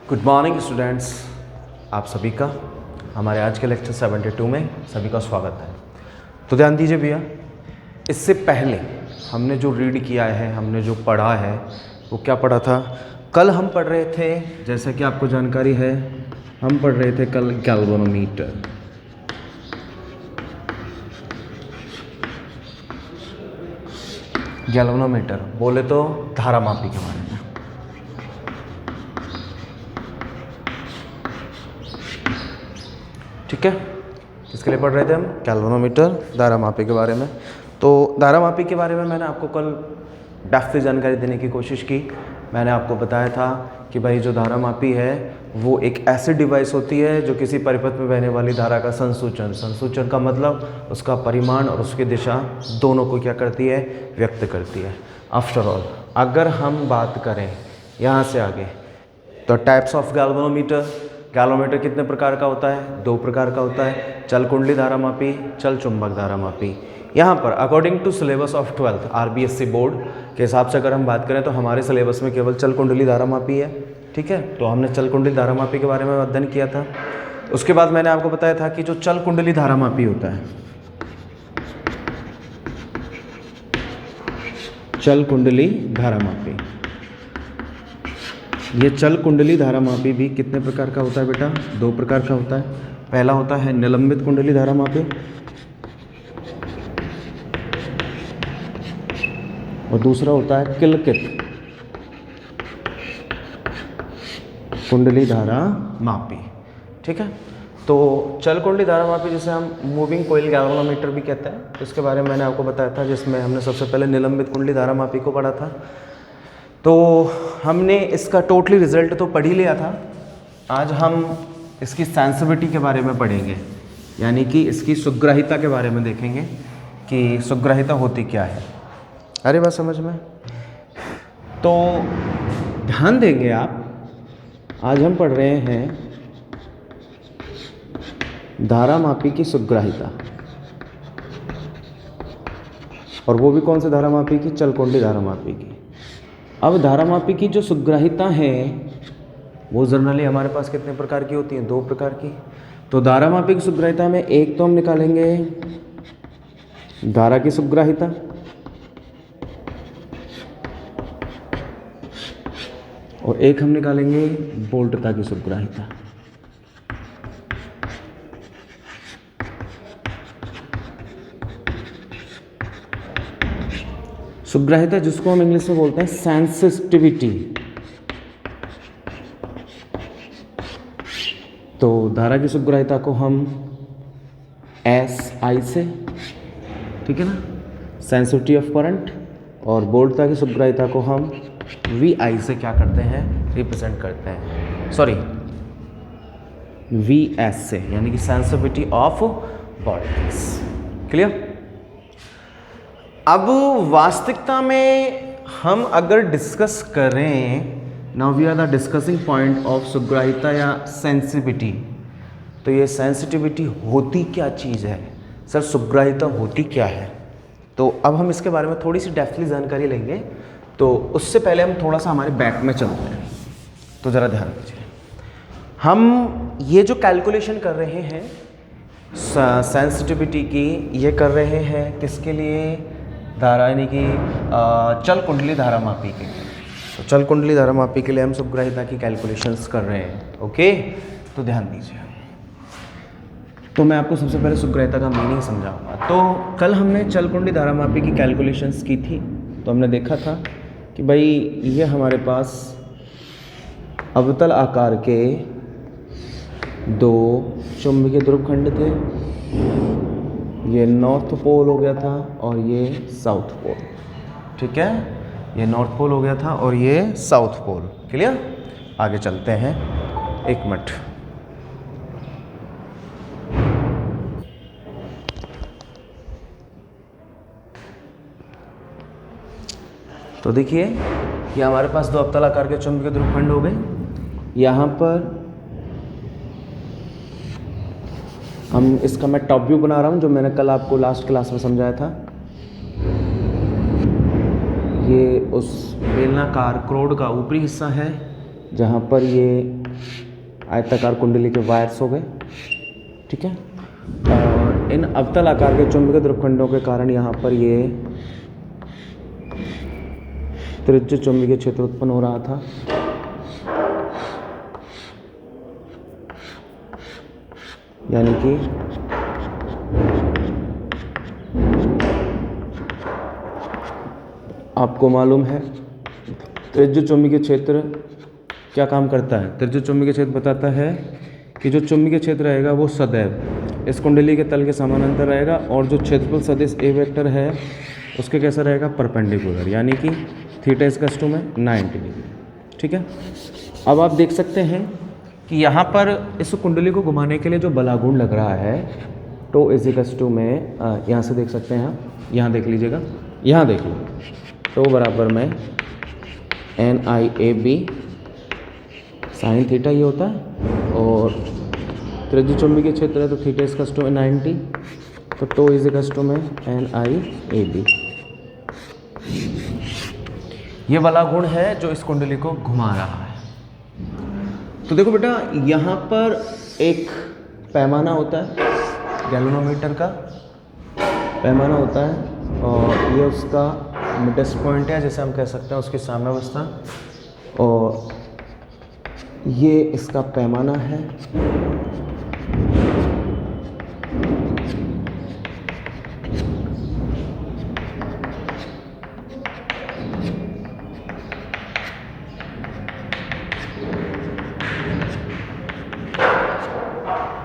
Good morning students, आप सभी का हमारे आज के लेक्चर 72 में सभी का स्वागत है। तो ध्यान दीजिए भैया, इससे पहले हमने जो रीड किया है, हमने जो पढ़ा है वो क्या पढ़ा था? कल हम पढ़ रहे थे, जैसा कि आपको जानकारी है, हम पढ़ रहे थे कल गैल्वेनोमीटर। गैल्वेनोमीटर बोले तो धारामापी के बारे में। ठीक है, किसके लिए पढ़ रहे थे हम? गैल्वेनोमीटर, धारामापी के बारे में। तो धारामापी के बारे में मैंने आपको कल डेप्थ जानकारी देने की कोशिश की। मैंने आपको बताया था कि भाई जो धारामापी है वो एक ऐसी डिवाइस होती है जो किसी परिपथ में बहने वाली धारा का संसूचन का मतलब उसका परिमाण और उसकी दिशा दोनों को क्या करती है? व्यक्त करती है। आफ्टर ऑल अगर हम बात करें यहाँ से आगे तो टाइप्स ऑफ गैल्वेनोमीटर, गैल्वेनोमीटर कितने प्रकार का होता है? 2 प्रकार का होता है, चल कुंडली धारामापी, चल चुंबक धारामापी। यहाँ पर according to syllabus of 12th RBSC board के हिसाब से अगर हम बात करें तो हमारे सिलेबस में केवल चल कुंडली धारामापी है। ठीक है, तो हमने चल कुंडली धारामापी के बारे में अध्ययन किया था। उसके बाद मैंने आपको बताया था कि जो चल कुंडली धारामापी होता है, चल कुंडली धारामापी, ये चल कुंडली धारामापी भी कितने प्रकार का होता है बेटा? 2 प्रकार का होता है। पहला होता है निलंबित कुंडली धारामापी और दूसरा होता है किलकित कुंडली धारामापी। ठीक है, तो चल कुंडली धारामापी जिसे हम मूविंग कोइल गैल्वेनोमीटर भी कहते हैं, इसके बारे में मैंने आपको बताया था, जिसमें हमने सबसे पहले निलंबित कुंडली धारामापी को पढ़ा था। तो हमने इसका टोटली रिजल्ट तो पढ़ ही लिया था। आज हम इसकी सेंसिटिविटी के बारे में पढ़ेंगे, यानी कि इसकी सुग्राहिता के बारे में देखेंगे कि सुग्राहिता होती क्या है। अरे बात समझ में? तो ध्यान देंगे आप, आज हम पढ़ रहे हैं धारामापी की सुग्राहिता, और वो भी कौन से धारामापी की? चल कुंडली धारामापी की। अब धारामापी की जो सुग्राहिता है वो जनरली हमारे पास कितने प्रकार की होती हैं? 2 प्रकार की। तो धारामापी की सुग्राहिता में एक तो हम निकालेंगे धारा की सुग्राहिता, और एक हम निकालेंगे बोल्टता की सुग्राहिता। सुग्राहिता जिसको हम इंग्लिश में बोलते हैं सेंसिटिविटी। तो धारा की सुग्राहिता को हम SI से, ठीक है ना, सेंसिटिविटी ऑफ करंट, और बोल्टता की सुग्राहिता को हम VI से क्या करते हैं? रिप्रेजेंट करते हैं, सॉरी VS से, यानी कि सेंसिटिविटी ऑफ वोल्टेज। क्लियर? अब वास्तविकता में हम अगर डिस्कस करें, now we are the discussing point of सुग्राहिता या सेंसिटिविटी। तो ये सेंसिटिविटी होती क्या चीज़ है? सर सुग्राहिता होती क्या है? तो अब हम इसके बारे में थोड़ी सी डेप्थली जानकारी लेंगे। तो उससे पहले हम थोड़ा सा हमारे बैक में चलते हैं। तो ज़रा ध्यान दीजिए, हम ये जो कैलकुलेशन कर रहे हैं सेंसिटिविटी की, ये कर रहे हैं किसके लिए? धारा, यानी कि चल कुंडली धारामापी के लिए। तो चल कुंडली धारामापी के लिए हम सुग्राहिता की कैलकुलेशंस कर रहे हैं। ओके, तो ध्यान दीजिए। तो मैं आपको सबसे पहले सुग्राहिता का मीनिंग समझाऊंगा। तो कल हमने चल कुंडली धारामापी की कैलकुलेशंस की थी। तो हमने देखा था कि भाई ये हमारे पास अवतल आकार के 2 चुंबकीय ध्रुवखंड थे। ये नॉर्थ पोल हो गया था और ये साउथ पोल। ठीक है, ये नॉर्थ पोल हो गया था और ये साउथ पोल। क्लियर? आगे चलते हैं, 1 मिनट। तो देखिए, ये हमारे पास 2 अवतल आकार के चुंबकीय ध्रुवखंड हो गए। यहाँ पर हम इसका मैं टॉप व्यू बना रहा हूँ, जो मैंने कल आपको लास्ट क्लास में समझाया था। ये उस बेलनाकार क्रोड का ऊपरी हिस्सा है, जहाँ पर ये आयताकार कुंडली के वायर्स हो गए, ठीक है। और इन अवतल आकार के चुंबकीय ध्रुवखंडों के कारण यहाँ पर ये त्रिज्य चुंबकीय क्षेत्र उत्पन्न हो रहा था। यानी कि आपको मालूम है त्रिज्य चुंबकीय क्षेत्र क्या काम करता है। त्रिज्य चुंबकीय क्षेत्र बताता है कि जो चुंबकीय क्षेत्र रहेगा वो सदैव इस कुंडली के तल के समानांतर रहेगा और जो क्षेत्रफल सदिश ए वेक्टर है उसके कैसा रहेगा, परपेंडिकुलर, यानी कि थीटा इक्वल्स टू में 90 डिग्री, ठीक है। अब आप देख सकते हैं कि यहाँ पर इस कुंडली को घुमाने के लिए जो बलागुण लग रहा है टो इक्वल्स टू में, यहाँ से देख सकते हैं आप, यहाँ देख लीजिएगा, यहाँ देख लीजिए, टो बराबर में NIAB साइन थीटा ये होता है और त्रिज्य चुंबकीय क्षेत्र है तो थीटा इक्वल्स टू में 90, तो टो इक्वल्स टू में NIAB। ये वाला गुण है जो इस कुंडली को घुमा रहा है। तो देखो बेटा, यहाँ पर एक पैमाना होता है, गैल्वेनोमीटर का पैमाना होता है और ये उसका मिडेस्ट पॉइंट है, जैसे हम कह सकते हैं उसकी साम्यावस्था, और ये इसका पैमाना है।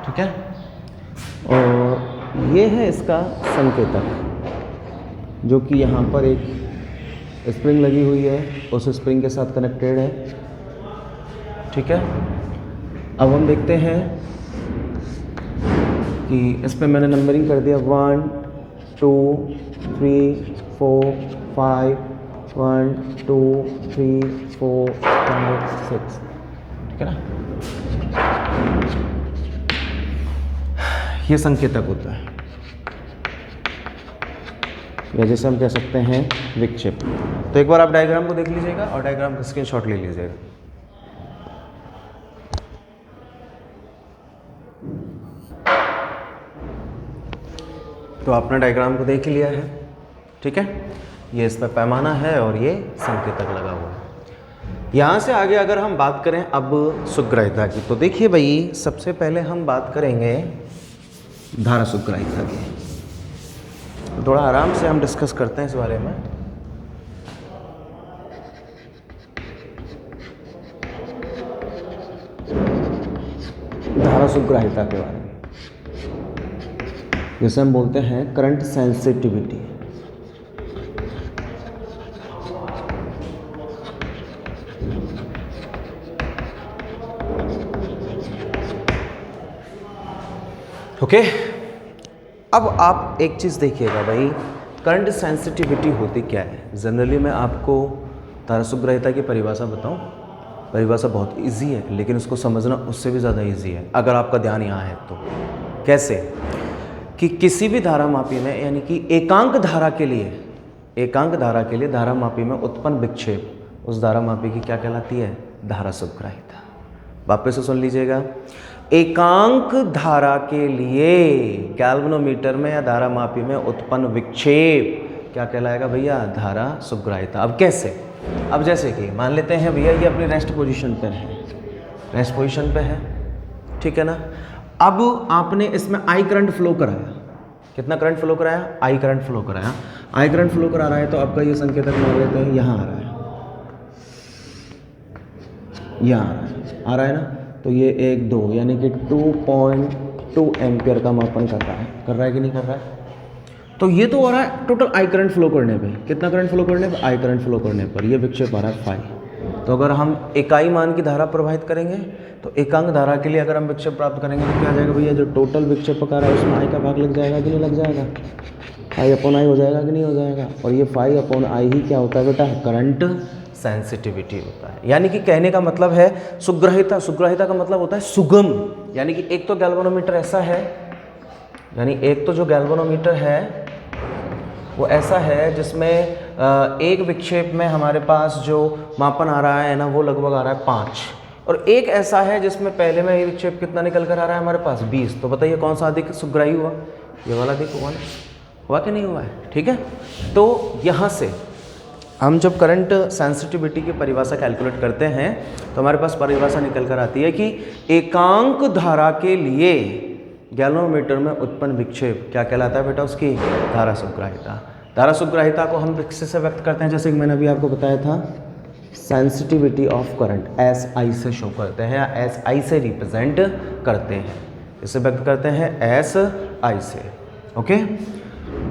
ठीक है, और ये है इसका संकेतक, जो कि यहाँ पर एक स्प्रिंग लगी हुई है, उस स्प्रिंग के साथ कनेक्टेड है, ठीक है। अब हम देखते हैं कि इस पर मैंने नंबरिंग कर दिया 1 2 3 4 5 1 2 3 4 5 6, ठीक है ना। ये संकेतक होता है, या जैसे हम कह सकते हैं विक्षेप। तो एक बार आप डायग्राम को देख लीजिएगा और डायग्राम का स्क्रीनशॉट ले लीजिएगा। तो आपने डायग्राम को देख लिया है, ठीक है। ये इस पर पैमाना है और ये संकेतक लगा हुआ है। यहाँ से आगे अगर हम बात करें अब सुग्राह्यता की, तो देखिए भाई, सबसे पहले हम बात करेंगे धारा सुग्राह्यता की। थोड़ा आराम से हम डिस्कस करते हैं इस बारे में। धारा सुग्राह्यता के बारे में, जैसे हम बोलते हैं करंट सेंसिटिविटी। ओके, अब आप एक चीज़ देखिएगा भाई, करंट सेंसिटिविटी होती क्या है। जनरली मैं आपको धारा सुग्राह्यता की परिभाषा बताऊं, परिभाषा बहुत इजी है, लेकिन उसको समझना उससे भी ज़्यादा इजी है अगर आपका ध्यान यहाँ है तो। कैसे कि किसी भी धारामापी में, यानी कि एकांक धारा के लिए धारामापी में उत्पन्न विक्षेप उस धारामापी की क्या कहलाती है, धारा सुग्राह्यता। वापस से सुन लीजिएगा, एकांक धारा के लिए गैल्वेनोमीटर में या धारामापी में उत्पन्न विक्षेप क्या कहलाएगा भैया, धारा सुग्राह्यता। अब कैसे, अब जैसे कि मान लेते हैं भैया ये अपनी रेस्ट पोजीशन पर है, रेस्ट पोजीशन पे है, ठीक है ना। अब आपने इसमें आई करंट फ्लो कराया, कितना करंट फ्लो कराया, आई करंट फ्लो कराया। आई करंट फ्लो करा रहा है तो आपका ये संकेतक मान लेते हैं यहाँ आ रहा है, यहाँ आ रहा है ना। तो ये 1 2 यानी कि 2.2 एम्पियर का मापन कर रहा है कि नहीं कर रहा है। तो ये तो हो रहा है टोटल आई करंट फ्लो करने पे, कितना करंट फ्लो करने पे, आई करंट फ्लो करने पर ये विक्षेप आ रहा है फाई। तो अगर हम इकाई मान की धारा प्रवाहित करेंगे तो एकांक धारा के लिए अगर हम विक्षेप प्राप्त करेंगे तो क्या आ जाएगा भैया, जो टोटल विक्षेप आ रहा है उसमें आई का भाग लग जाएगा कि नहीं लग जाएगा, फाई अपॉन आई हो जाएगा कि नहीं हो जाएगा। और ये फाई अपॉन आई ही क्या होता है बेटा, करंट सेंसिटिविटी होता है। यानी कि कहने का मतलब है सुग्राह्यता, सुग्राह्यता का मतलब होता है सुगम। यानी कि एक तो गैल्वेनोमीटर ऐसा है, यानी एक तो जो गैल्वेनोमीटर है वो ऐसा है जिसमें एक विक्षेप में हमारे पास जो मापन आ रहा है ना वो लगभग आ रहा है 5, और एक ऐसा है जिसमें पहले में विक्षेप कितना निकल कर आ रहा है हमारे पास 20। तो बताइए कौन सा अधिक सुग्राही हुआ, ये वाला अधिक हुआ ना, हुआ कि नहीं हुआ है? ठीक है, तो यहाँ से हम जब करंट सेंसिटिविटी की परिभाषा कैलकुलेट करते हैं तो हमारे पास परिभाषा निकल कर आती है कि एकांक धारा के लिए गैल्वेनोमीटर में उत्पन्न विक्षेप क्या कहलाता है बेटा? उसकी धारा सुग्राहिता। धारा सुग्राहिता को हम किससे से व्यक्त करते हैं? जैसे कि मैंने अभी आपको बताया था, सेंसिटिविटी ऑफ करंट SI से शो करते हैं या SI से रिप्रेजेंट करते हैं, इसे व्यक्त करते हैं SI से। ओके,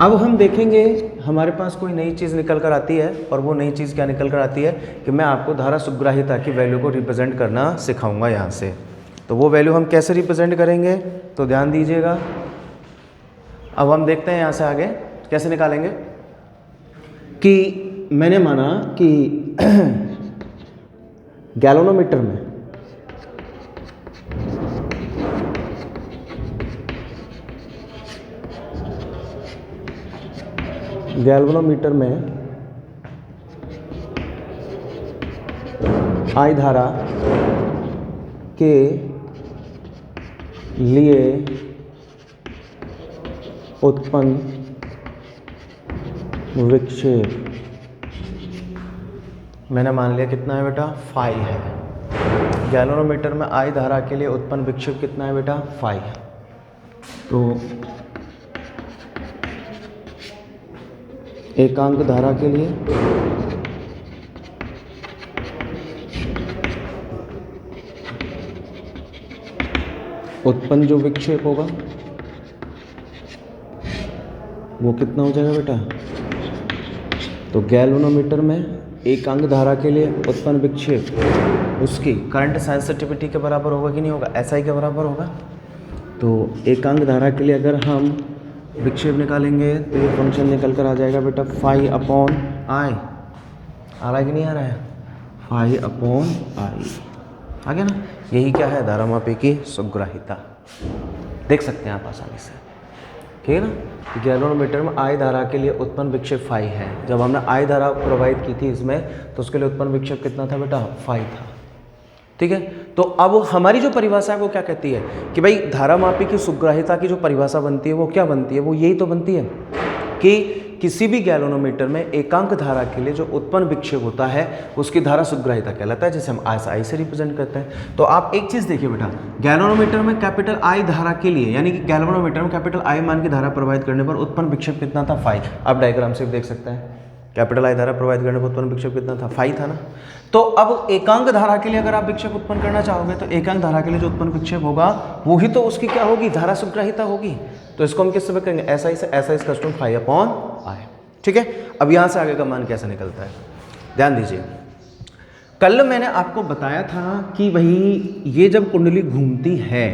अब हम देखेंगे हमारे पास कोई नई चीज़ निकल कर आती है, और वो नई चीज़ क्या निकल कर आती है कि मैं आपको धारा सुग्राहिता की वैल्यू को रिप्रेजेंट करना सिखाऊंगा यहाँ से। तो वो वैल्यू हम कैसे रिप्रेजेंट करेंगे, तो ध्यान दीजिएगा। अब हम देखते हैं यहाँ से आगे कैसे निकालेंगे कि मैंने माना कि गैल्वेनोमीटर में I धारा के लिए उत्पन्न विक्षेप मैंने मान लिया कितना है बेटा? फाई है। गैल्वेनोमीटर में I धारा के लिए उत्पन्न विक्षेप कितना है बेटा? फाई है। तो एकांक धारा के लिए उत्पन्न जो विक्षेप होगा वो कितना हो जाएगा बेटा? तो गैल्वेनोमीटर में एकांक धारा के लिए उत्पन्न विक्षेप उसकी करंट सेंसिटिविटी के बराबर होगा कि नहीं होगा? SI के बराबर होगा। तो एकांक धारा के लिए अगर हम विक्षेप निकालेंगे तो ये फंक्शन निकल कर आ जाएगा बेटा फाई अपॉन आई। आ रहा है कि नहीं आ रहा है? फाई अपॉन आई आ गया ना। यही क्या है? धारामापी की सुग्राहिता। देख सकते हैं आप आसानी से, ठीक है ना। गैल्वेनोमीटर में I धारा के लिए उत्पन्न विक्षेप फाई है। जब हमने I धारा प्रोवाइड की थी इसमें तो उसके लिए उत्पन्न विक्षेप कितना था बेटा? फाई था। ठीक है, तो अब हमारी जो परिभाषा है वो क्या कहती है कि भाई धारामापी की सुग्राहिता की जो परिभाषा बनती है वो क्या बनती है? वो यही तो बनती है कि किसी भी गैल्वेनोमीटर में एकांक धारा के लिए जो उत्पन्न विक्षेप होता है उसकी धारा सुग्राहिता कहलाता है, जिसे हम SI से रिप्रेजेंट करते हैं। तो आप एक चीज़ देखिए बेटा, गैल्वेनोमीटर में कैपिटल I धारा के लिए, यानी कि गैल्वेनोमीटर में कैपिटल I मान की धारा प्रवाहित करने पर उत्पन्न विक्षेप कितना था? फाई। आप डायग्राम से देख सकते हैं, कैपिटल I धारा प्रवाहित करने पर उत्पन्न विक्षेप कितना था? फाई था ना। तो अब एकांक धारा के लिए अगर आप विक्षेप उत्पन्न करना चाहोगे तो एकांक धारा के लिए जो उत्पन्न विक्षेप होगा वो ही तो उसकी क्या होगी? धारा सुग्राहिता होगी। तो इसको हम किससे करेंगे? SI से। SI is custom phi upon I. ठीक है, अब यहाँ से आगे का मान कैसे निकलता है ध्यान दीजिए। कल मैंने आपको बताया था कि भाई ये जब कुंडली घूमती है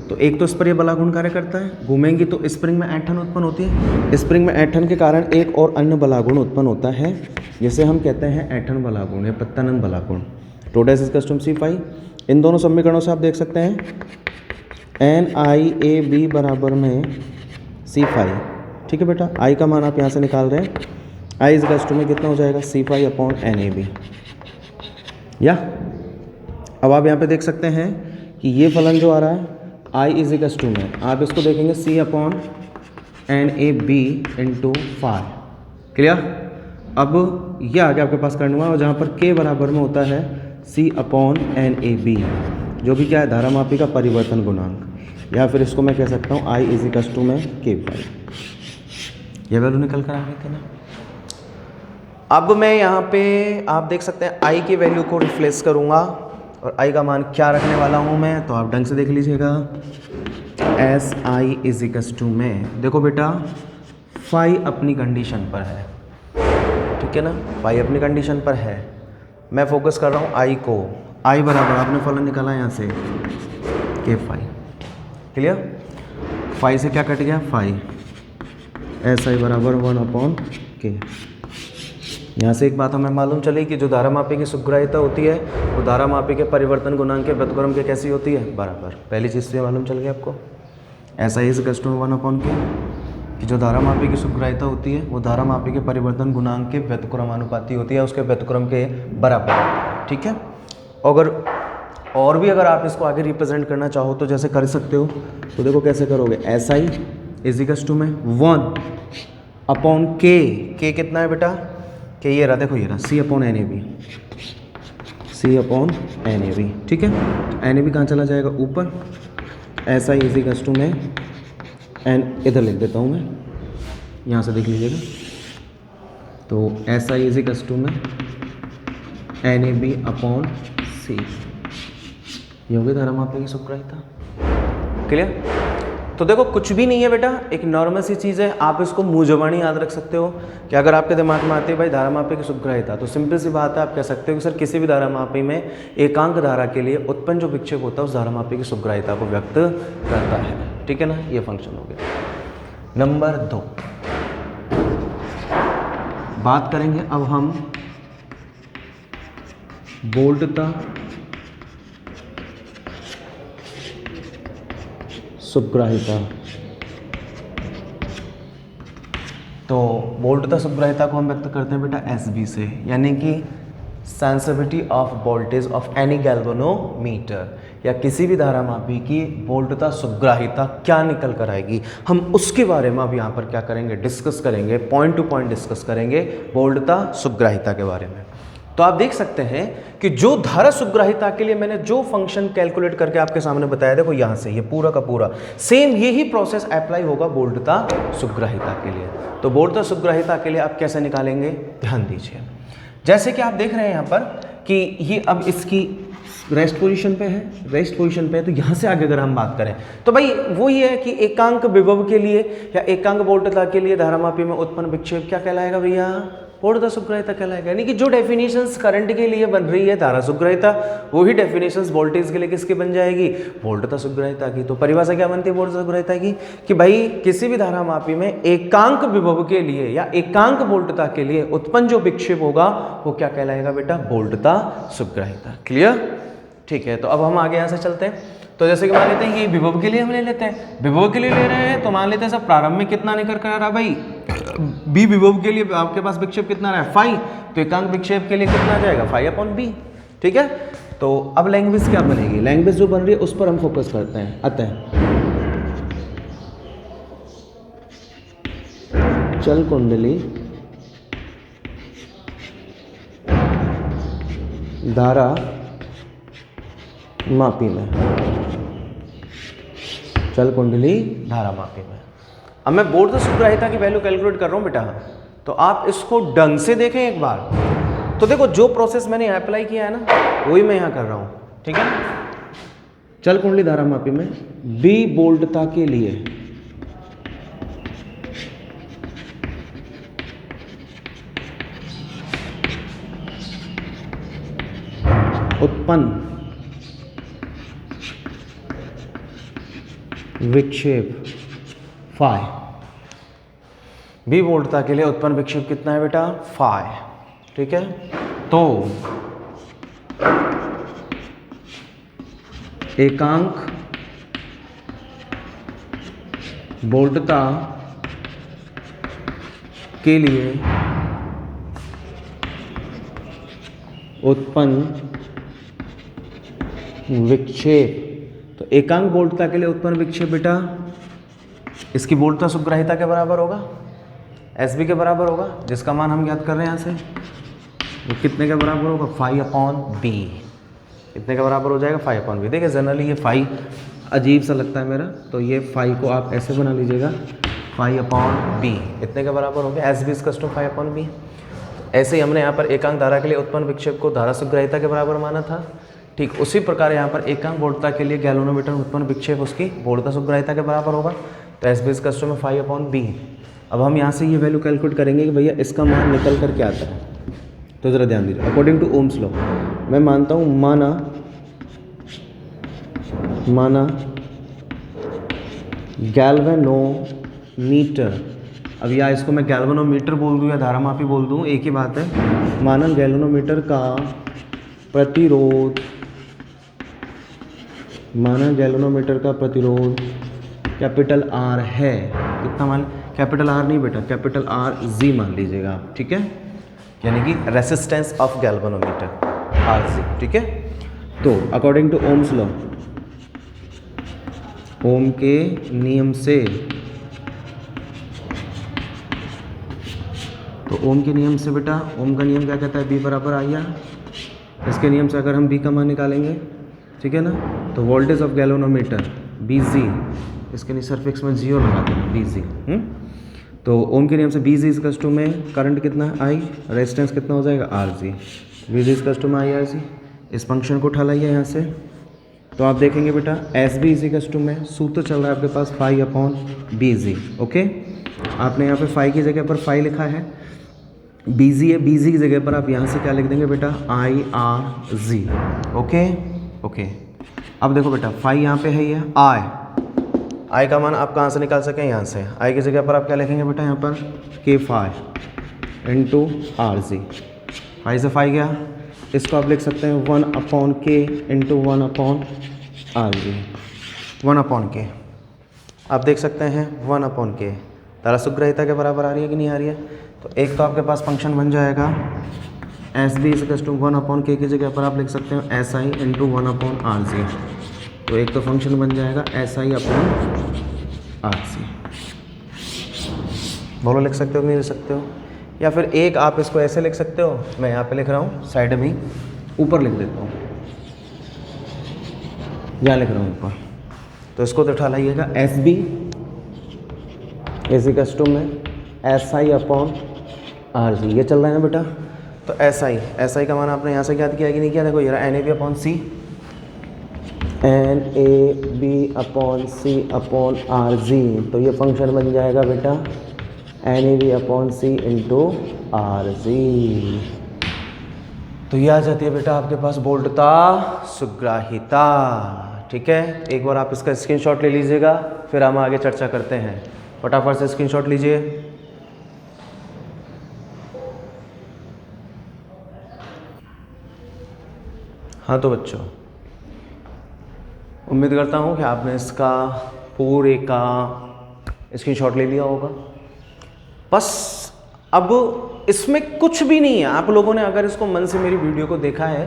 तो एक तो इस पर ये बलागुण कार्य करता है, घूमेंगी तो स्प्रिंग में ऐंठन उत्पन्न होती है, स्प्रिंग में ऐंठन के कारण एक और अन्य बलागुण उत्पन्न होता है जिसे हम कहते हैं ऐंठन बलागुण या प्रत्यानयन बलागुण। टोडेस इज कस्टम C5। इन दोनों समीकरणों से आप देख सकते हैं NIAB बराबर में C5। ठीक है बेटा, I का मान आप यहाँ से निकाल रहे हैं, I इज कस्टम में कितना हो जाएगा? C5 upon NAB। या अब आप यहाँ पे देख सकते हैं कि ये फलन जो आ रहा है I इज इक्वल टू में, आप इसको देखेंगे C upon NAB into phi. Clear? अब ये आगे आपके पास करना हुआ, और जहाँ पर K बराबर में होता है C अपॉन NAB, जो कि क्या है? धारामापी का परिवर्तन गुणांक, या फिर इसको मैं कह सकता हूँ I इज इक्वल टू में K5। ये वैल्यू निकल कर आ गई थी ना। अब मैं यहाँ पे आप देख सकते हैं I की वैल्यू को रिप्लेस करूँगा, और I का मान क्या रखने वाला हूँ मैं, तो आप ढंग से देख लीजिएगा। SI इज इक्वल टू में, देखो बेटा फाई अपनी कंडीशन पर है, ठीक है ना, फाई अपनी कंडीशन पर है। मैं फोकस कर रहा हूँ I को, I बराबर आपने फलन निकाला यहाँ से K5। क्लियर? फाई से क्या कट गया? फाई। SI बराबर 1/K। यहाँ से एक बात हमें मालूम चली कि जो धारामापी की सुग्राहिता होती है वो धारामापी के परिवर्तन गुणांक के व्युत्क्रम के कैसी होती है? बराबर। पहली चीज़ से मालूम चल गई आपको। SI is equal to 1/K कि जो धारामापी की सुग्राहिता होती है वो धारामापी के परिवर्तन गुणांक के व्युत्क्रमानुपाती होती है, उसके व्युत्क्रम के बराबर। ठीक है? और भी अगर आप इसको आगे रिप्रेजेंट करना चाहो तो जैसे कर सकते हो, तो देखो कैसे करोगे, एस आई इजिकल्स टू में 1/k, के कितना है बेटा, के ये रहा, देखो ये रहा C/NAB, C/NAB, ठीक है। NAB कहाँ चला जाएगा, ऊपर, एस आई इजिकल्स टू में एन, इधर लिख देता हूँ मैं, यहाँ से देख लीजिएगा, तो एस आई इजिकल्स टू में NAB/C, ये होगी धारा मापने की सूत्रहीता। क्लियर। तो देखो कुछ भी नहीं है बेटा, एक नॉर्मल सी चीज़ है, आप इसको मुँह ज़बानी याद रख सकते हो कि अगर आपके दिमाग में आती है भाई धारा मापी की सूत्रहीता, तो सिंपल सी बात है, आप कह सकते हो कि सर किसी भी धारा मापी में एकांक धारा के लिए उत्पन्न जो विक्षेप होता है उस धारा मापी की सूत्रहीता को व्यक्त करता है, ठीक है ना, ये फंक्शन हो गया। नंबर 2 बात करेंगे अब हम बोल्टता सूत्रहीता। तो बोल्टता सूत्रहीता को हम व्यक्त करते हैं बेटा SB से, यानी कि sensitivity of voltage of any galvanometer, या किसी भी धारा मापी की बोल्टता सूत्रहीता क्या निकल कर आएगी, हम उसके बारे में अब यहाँ पर क्या करेंगे, डिस्कस करेंगे, पॉइंट टू पॉइंट डिस्कस करेंगे बोल्टता सूत्रहीता के बारे में। तो आप देख सकते हैं कि जो धारा सूत्रहीता के लिए मैंने जो फंक्शन कैलकुलेट करके आपके सामने बताया, देखो यहाँ से ये पूरा का पूरा सेम यही प्रोसेस अप्लाई होगा बोल्टता सूत्रहीता के लिए। तो बोल्टता सूत्रहीता के लिए आप कैसे निकालेंगे, ध्यान दीजिए। जैसे कि आप देख रहे हैं यहाँ पर कि ये अब इसकी रेस्ट पोजीशन पे है, रेस्ट पोजीशन पे है, तो यहाँ से आगे अगर हम बात करें तो भाई वो ये है कि एकांक विभव के लिए या एकांक बोल्टता के लिए धारामापी में उत्पन्न विक्षेप क्या कहलाएगा भैया, बोल्टता सूत्रहीता कहलाएगा। यानी कि जो डेफिनेशंस करंट के लिए बन रही है धारा सूत्रहीता, वही डेफिनेशंस वोल्टेज के लिए किसकी बन जाएगी, बोल्टता सूत्रहीता की। तो परिभाषा क्या बनती है बोल्टता सूत्रहीता की, कि भाई किसी भी धारा मापी में एकांक विभव के लिए या एकांक बोल्टता के लिए उत्पन्न जो विक्षेप होगा वो क्या कहलाएगा बेटा, बोल्टता सूत्रहीता। क्लियर, ठीक है। तो अब हम आगे यहाँ से चलते हैं। तो जैसे कि मान लेते हैं ये विभव के लिए हम ले लेते हैं, विभव के लिए ले रहे हैं तो मान लेते हैं सब प्रारंभ में कितना निकल कर रहा भाई, बी विभव के लिए आपके पास विक्षेप कितना रहा है 5, तो एकांक विक्षेप के लिए कितना आ जाएगा 5/b, ठीक है। तो अब लैंग्वेज क्या बनेगी, लैंग्वेज जो बन रही है उस पर हम फोकस करते हैं। अतः चल कुंडली धारा मापी में, चल कुंडली धारा मापी में। अब मैं बोल्टता सूत्रहीता की वैल्यू कैलकुलेट कर रहा हूं बेटा, तो आप इसको ढंग से देखें एक बार। तो देखो जो प्रोसेस मैंने अप्लाई किया है ना वही मैं यहां कर रहा हूं, ठीक है। चल कुंडली धारा मापी में बी बोल्टता के लिए उत्पन्न विक्षेप फाई, बी बोल्टता के लिए उत्पन्न विक्षेप कितना है बेटा 5, ठीक है। तो एकांक बोल्टता के लिए उत्पन्न विक्षेप, तो एकांक बोल्टता के लिए उत्पन्न विक्षेप बेटा इसकी बोल्टता सूत्रहीता के बराबर होगा, SB के बराबर होगा, जिसका मान हम ज्ञात कर रहे हैं यहाँ से, वो कितने के बराबर होगा 5/b, कितने के बराबर हो जाएगा 5/b। देखिए जनरली ये 5 अजीब सा लगता है मेरा, तो ये 5 को आप ऐसे बना लीजिएगा 5/b, इतने के बराबर हो गया SB इक्वल्स टू 5/b। ऐसे ही हमने यहाँ पर एकांक धारा के लिए उत्पन्न विक्षेप को धारा सूत्रहीता के बराबर माना था, ठीक उसी प्रकार यहाँ पर एकांक बोल्टता के लिए गैल्वेनोमीटर में उत्पन्न विक्षेप उसकी बोल्टता सूत्रहीता के बराबर होगा, तो SB इक्वल्स टू में 5/b। अब हम यहाँ से ये वैल्यू कैलकुलेट करेंगे कि भैया इसका मान निकल कर क्या आता है। तो ज़रा ध्यान दीजिए, अकॉर्डिंग टू ओम्स लॉ मैं मानता हूँ माना गैल्वेनोमीटर, अब या इसको मैं गैल्वेनोमीटर बोल दूँ या धारामापी बोल दूँ एक ही बात है, माना गैल्वेनोमीटर का प्रतिरोध, माना गैल्वेनोमीटर का प्रतिरोध कैपिटल R है, कितना मान, कैपिटल R नहीं बेटा, कैपिटल RG मान लीजिएगा आप, ठीक है, यानी कि रेसिस्टेंस ऑफ गैल्वेनोमीटर RG, ठीक है। तो अकॉर्डिंग टू ओम्स लॉ, ओम के नियम से, तो ओम के नियम से बेटा, ओम का नियम क्या कहता है, बी बराबर आई आर। इसके नियम से अगर हम बी का मान निकालेंगे, ठीक है ना, तो वोल्टेज ऑफ गैल्वेनोमीटर बी जी, इसके लिए सरफिक्स में जीरो लगा देना, बी जी। तो ओम के नियम से बी जी इज टू में करंट कितना है आई, रेजिस्टेंस कितना हो जाएगा R G, B G is to में आई आर जी। इस फंक्शन को उठा लाइए यहाँ से, तो आप देखेंगे बेटा एस बी इज टू में सूत्र चल रहा है आपके पास फाई अपॉन बी जी। ओके, आपने यहाँ पे फाई की जगह पर फाई लिखा है, बी जी है, बी जी की जगह पर आप यहाँ से क्या लिख देंगे बेटा, I R G. Okay okay, अब देखो बेटा फाई यहाँ पे है, ये आई का मान आप कहाँ से निकाल सकें, यहाँ से। आई की जगह पर आप क्या लिखेंगे बेटा, यहाँ पर K phi into R G, phi से फाई गया, इसको आप लिख सकते हैं 1 upon K into 1 upon R G, 1 upon K आप देख सकते हैं 1 अपॉन के तारा सुग्रहिता के बराबर आ रही है कि नहीं आ रही है। तो एक तो आपके पास फंक्शन बन जाएगा S B is to 1 upon K की जगह पर आप लिख सकते हो S I into 1 upon R G. तो एक तो फंक्शन बन जाएगा S I upon R C. बोलो लिख सकते हो नहीं लिख सकते हो, या फिर एक आप इसको ऐसे लिख सकते हो, मैं यहाँ पे लिख रहा हूँ साइड में ऊपर लिख देता हूँ, यहाँ लिख रहा हूँ ऊपर। तो इसको तो उठा लाइएगा एस बी इजिकल्स टू में एस आई अपॉन आर जी, ये चल रहा है ना बेटा। तो एस आई का मान आपने यहाँ से याद किया कि नहीं किया, देखो ये रहा N A B upon C, N A B upon C upon R G. तो ये फंक्शन बन जाएगा बेटा N A B upon C into R G. तो ये आ जाती है बेटा आपके पास बोल्टता सुग्राहिता। ठीक है, एक बार आप इसका स्क्रीनशॉट ले लीजिएगा, फिर हम आगे चर्चा करते हैं। फटाफट से स्क्रीनशॉट लीजिए। हाँ तो बच्चों, उम्मीद करता हूँ कि आपने इसका पूरे का स्क्रीनशॉट ले लिया होगा। बस अब इसमें कुछ भी नहीं है। आप लोगों ने अगर इसको मन से मेरी वीडियो को देखा है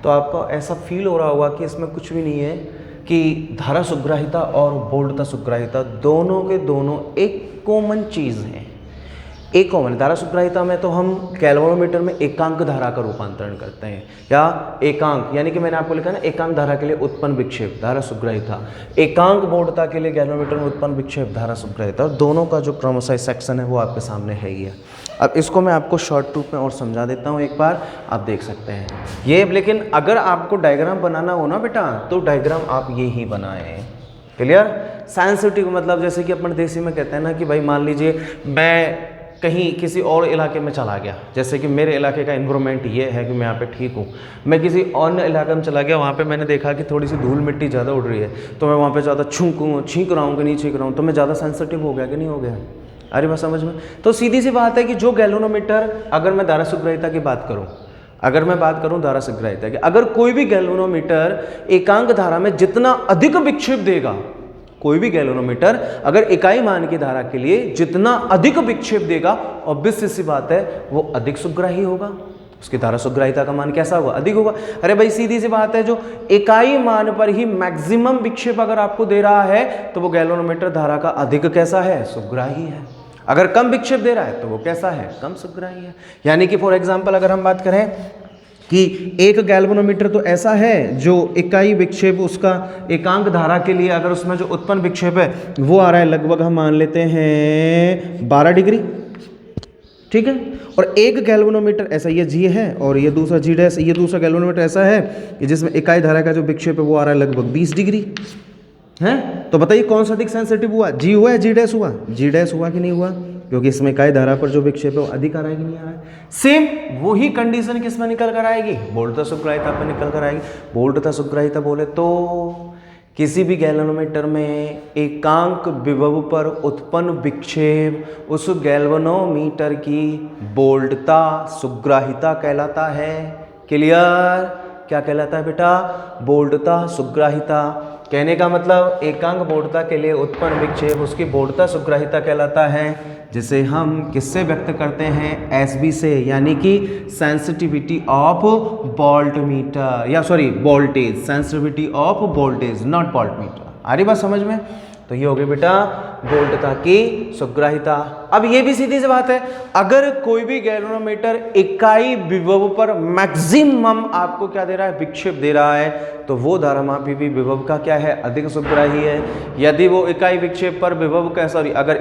तो आपको ऐसा फील हो रहा होगा कि इसमें कुछ भी नहीं है, कि धारा सुग्राहिता और बोल्टता सुग्राहिता दोनों के दोनों एक कॉमन चीज़ है। एक कॉमन धारा सुग्राहिता में तो हम गैल्वेनोमीटर में एकांक धारा का रूपांतरण करते हैं, या एकांक यानी कि मैंने आपको लिखा ना एकांक धारा के लिए उत्पन्न विक्षेप धारा सुग्राहिता, एकांक बोल्टता के लिए गैल्वेनोमीटर में उत्पन्न विक्षेप धारा सुग्राहिता, और दोनों का जो क्रमशः सेक्शन है वो आपके सामने है ही है। अब इसको मैं आपको शॉर्ट रूप में और समझा देता हूँ, एक बार आप देख सकते हैं ये। लेकिन अगर आपको डायग्राम बनाना हो ना बेटा, तो डायग्राम आप ये ही बनाएं। क्लियर? सेंसिटिव मतलब जैसे कि अपन देसी में कहते हैं ना कि भाई मान लीजिए मैं कहीं किसी और इलाके में चला गया, जैसे कि मेरे इलाके का एनवायरनमेंट ये है कि मैं यहाँ पे ठीक हूँ, मैं किसी अन्य इलाके में चला गया, वहाँ पे मैंने देखा कि थोड़ी सी धूल मिट्टी ज़्यादा उड़ रही है, तो मैं वहाँ पे ज़्यादा छींक रहा हूँ कि नहीं छींक रहा हूँ, तो मैं ज़्यादा सेंसिटिव हो गया कि नहीं हो गया? अरे बात समझ में? तो सीधी सी बात है कि जो गैल्वेनोमीटर, अगर मैं धारा सुग्राहिता की बात करूँ, अगर मैं बात करूँ धारा सुग्राहिता की, अगर कोई भी गैल्वेनोमीटर एकांक धारा में जितना अधिक विक्षेप देगा, कोई भी गैल्वेनोमीटर अगर इकाई मान की धारा के लिए जितना अधिक विक्षेप देगा, ऑब्वियस सी बात है वो अधिक सुग्राही होगा, उसकी धारा सुग्राहिता का मान कैसा होगा? अधिक होगा। अरे भाई सीधी सी बात है, जो इकाई मान पर ही मैक्सिमम विक्षेप अगर आपको दे रहा है तो वो गैल्वेनोमीटर धारा का अधिक कैसा है? सुग्राही है। अगर कम विक्षेप दे रहा है तो वो कैसा है? कम सुग्राही है। यानी कि फॉर एग्जाम्पल अगर हम बात करें कि एक गैल्वेनोमीटर तो ऐसा है जो इकाई विक्षेप उसका एकांक धारा के लिए, अगर उसमें जो उत्पन्न विक्षेप है वो आ रहा है लगभग हम मान लेते हैं 12 डिग्री, ठीक है। और एक गैल्वेनोमीटर ऐसा ये जी है और ये दूसरा जी डैश, ये दूसरा गैल्वेनोमीटर ऐसा है कि जिसमें इकाई धारा का जो विक्षेप है वो आ रहा है लगभग 20 डिग्री है। तो बताइए कौन सा अधिक सेंसिटिव हुआ? जी हुआ या जी डैश हुआ? जी डैश हुआ कि नहीं हुआ? क्योंकि इसमें इकाई धारा पर जो विक्षेप है वो अधिक आ रहा है कि नहीं आ रहा है? सेम वही कंडीशन किस में निकल कर आएगी? बोल्टता सुग्राहिता पर निकल कर आएगी। बोल्टता सुग्राहिता बोले तो किसी भी गैल्वेनोमीटर में एकांक विभव पर उत्पन्न विक्षेप उस गैल्वेनोमीटर की बोल्टता सुग्राहिता कहलाता है। क्लियर? क्या कहलाता है बेटा? बोल्टता सुग्राहिता। कहने का मतलब एकांक बोधता के लिए उत्पन्न विक्षेप उसकी बोधता सुग्राहिता कहलाता है, जिसे हम किससे व्यक्त करते हैं, एसबी से, यानी कि सेंसिटिविटी ऑफ वोल्टमीटर या sorry voltage, sensitivity of voltage not voltmeter. आ रही बात समझ में? तो ये हो गई बेटा बोल्टता की सुग्राहिता। अब ये भी सीधी सी बात है, अगर कोई भी गैल्वेनोमीटर इकाई विभव पर मैक्सिमम आपको क्या दे रहा है, विक्षेप दे रहा है, तो वो धारामापी भी विभव का क्या है, अधिक सुग्राही है। यदि वो इकाई विक्षेप पर विभव का सॉरी अगर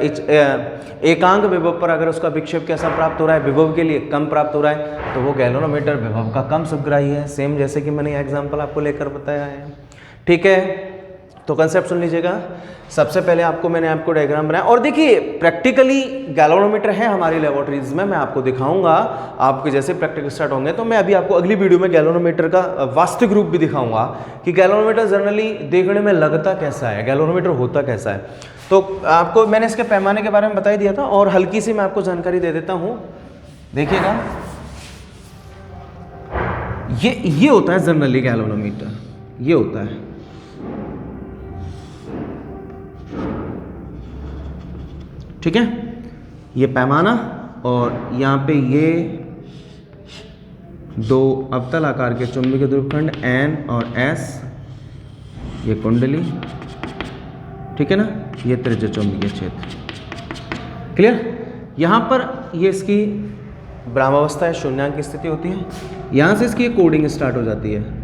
एकांक विभव पर अगर उसका विक्षेप कैसा प्राप्त हो रहा है, विभव के लिए कम प्राप्त हो रहा है, तो वो गैल्वेनोमीटर विभव का कम सुग्राही है। सेम जैसे कि मैंने एग्जाम्पल आपको लेकर बताया है। ठीक है, तो कंसेप्ट सुन लीजिएगा। सबसे पहले मैंने आपको डायग्राम बनाया, और देखिए प्रैक्टिकली गैल्वेनोमीटर है हमारी लेबोरेटरीज में, मैं आपको दिखाऊंगा। आपके जैसे प्रैक्टिकल स्टार्ट होंगे तो मैं अभी आपको अगली वीडियो में गैल्वेनोमीटर का वास्तविक रूप भी दिखाऊंगा कि गैल्वेनोमीटर जनरली देखने में लगता कैसा है, गैल्वेनोमीटर होता कैसा है। तो आपको मैंने इसके पैमाने के बारे में बता ही दिया था, और हल्की सी मैं आपको जानकारी दे देता हूँ। देखिएगा, ये होता है जनरली गैल्वेनोमीटर, ये होता है। ठीक है, ये पैमाना, और यहाँ पे ये दो अवतल आकार के चुंबकीय ध्रुवखंड N और S, ये कुंडली, ठीक है ना, ये त्रिज्य चुंबकीय क्षेत्र। क्लियर? यहाँ पर ये इसकी ब्रह्मावस्था है, शून्यांक की स्थिति होती है, यहाँ से इसकी कोडिंग स्टार्ट हो जाती है।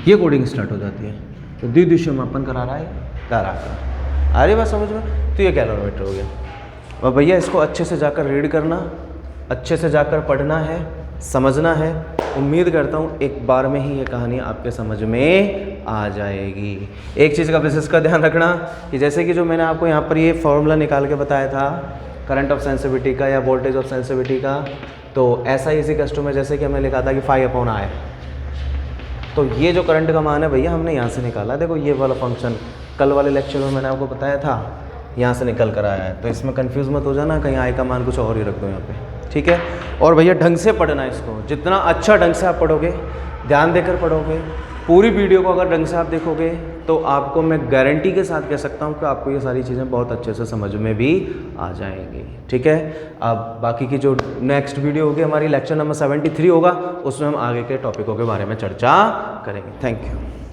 ये कोडिंग स्टार्ट हो जाती है, तो द्विदिशीय मापन करा रहा है धारा का। आ रही बात समझ में? तो ये गैल्वेनोमीटर हो गया। और भैया इसको अच्छे से जाकर रीड करना, अच्छे से जाकर पढ़ना है, समझना है। उम्मीद करता हूँ एक बार में ही ये कहानी आपके समझ में आ जाएगी। एक चीज़ का विशेष का ध्यान रखना कि जैसे कि जो मैंने आपको यहाँ पर ये फॉर्मूला निकाल के बताया था करंट ऑफ सेंसिटिविटी का या वोल्टेज ऑफ सेंसिटिविटी का, तो ऐसा ही इसी कस्टम में जैसे कि हमने लिखा था कि 5/I, तो ये जो करंट का मान है भैया हमने यहाँ से निकाला। देखो ये वाला फंक्शन कल वाले लेक्चर में मैंने आपको बताया था, यहाँ से निकल कर आया है, तो इसमें कंफ्यूज मत हो जाना, कहीं आई का मान कुछ और ही रख दो यहाँ पे। ठीक है, और भैया ढंग से पढ़ना है इसको, जितना अच्छा ढंग से आप पढ़ोगे, ध्यान देकर पढ़ोगे, पूरी वीडियो को अगर ढंग से आप देखोगे, तो आपको मैं गारंटी के साथ कह सकता हूँ कि आपको ये सारी चीज़ें बहुत अच्छे से समझ में भी आ जाएंगी। ठीक है, अब बाकी की जो नेक्स्ट वीडियो होगी हमारी लेक्चर नंबर 73 होगा, उसमें हम आगे के टॉपिकों के बारे में चर्चा करेंगे। Thank you.